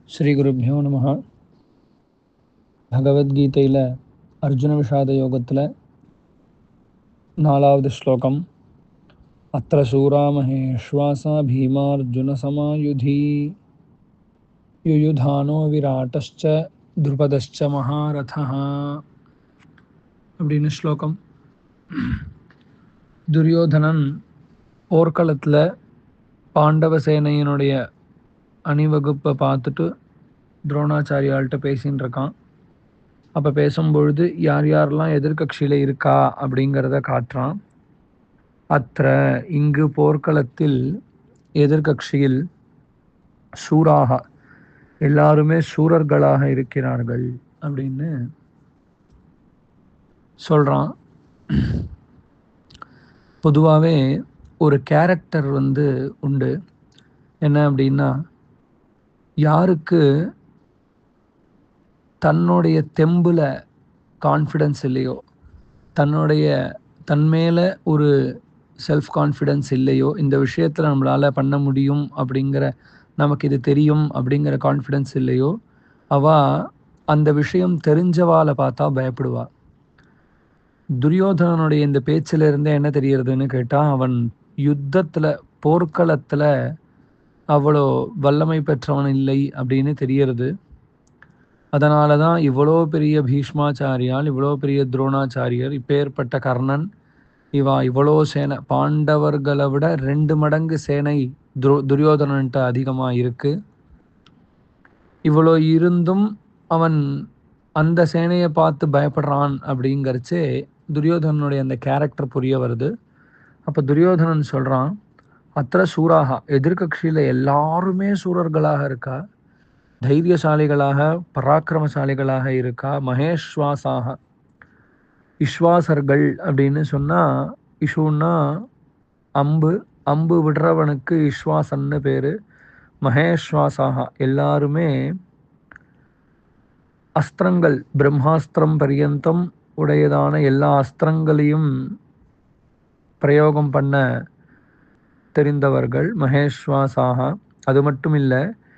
ஸ்ரீகுருभ्यो நமः. பகவத்கீதையில் அர்ஜுன விஷாத யோகத்தில் 4வது ஸ்லோகம். அத்ர சூராமஹே ஸ்வாசா பீமார்ஜுன சமாயுதி யுயுதானோ விராட்டஸ்ச த்ருபதஸ்ச மகாரதः அப்படின்னு ஸ்லோகம். துரியோதனன் போர்க்களத்தில் பாண்டவ சேனையினுடைய அணிவகுப்பை பார்த்துட்டு துரோணாச்சாரியால்கிட்ட பேசின்னு இருக்கான். அப்போ பேசும்பொழுது யார் யாரெல்லாம் எதிர்கட்சியில் இருக்கா அப்படிங்கிறத காட்டுறான். அத்த இங்கு போர்க்களத்தில் எதிர்கட்சியில் சூராக எல்லாருமே சூரர்களாக இருக்கிறார்கள் அப்படின்னு சொல்கிறான். பொதுவாகவே ஒரு கேரக்டர் உண்டு. என்ன அப்படின்னா, யாருக்கு தன்னுடைய தெம்பில் கான்ஃபிடென்ஸ் இல்லையோ, தன் மேலே ஒரு செல்ஃப் கான்ஃபிடென்ஸ் இல்லையோ, இந்த விஷயத்தில் நம்மளால் பண்ண முடியும் அப்படிங்கிற, நமக்கு இது தெரியும் அப்படிங்கிற கான்ஃபிடென்ஸ் இல்லையோ, அந்த விஷயம் தெரிஞ்சவாளை பார்த்தா பயப்படுவா. துரியோதனனுடைய இந்த பேச்சிலிருந்தே என்ன தெரியறதுன்னு கேட்டால், அவன் யுத்தத்தில் போர்க்களத்தில் அவ்வளோ வல்லமை பெற்றவன் இல்லை அப்படின்னு தெரியறது. அதனால தான் இவ்வளோ பெரிய பீஷ்மாச்சாரியால், இவ்வளோ பெரிய துரோணாச்சாரியர், இப்பேற்பட்ட கர்ணன், இவ்வளோ சேனை, பாண்டவர்களை விட 2 மடங்கு சேனை துரியோதனன்ட்ட அதிகமாக இருக்குது. இவ்வளோ இருந்தும் அவன் அந்த சேனையை பார்த்து பயப்படுறான் அப்படிங்கிறச்சே துரியோதனனுடைய அந்த கேரக்டர் புரிய வருது. அப்போ துரியோதனன் சொல்கிறான், அத்திர சூராக எதிர்கட்சியில் எல்லாருமே சூரர்களாக இருக்கா, தைரியசாலிகளாக பராக்கிரமசாலிகளாக இருக்கா. மகேஸ்வாசாக விஸ்வாசர்கள் அப்படின்னு சொன்னால், இஷுன்னா அம்பு விடுறவனுக்கு விஸ்வாசன்னு பேர். மகேஸ்வாசாக எல்லாருமே அஸ்திரங்கள், பிரம்மாஸ்திரம் பரியந்தம் உடையதான எல்லா அஸ்திரங்களையும் பிரயோகம் பண்ண தெரிந்தவர்கள் மகேஸ்வாசாக. அது மட்டும் இல்லை,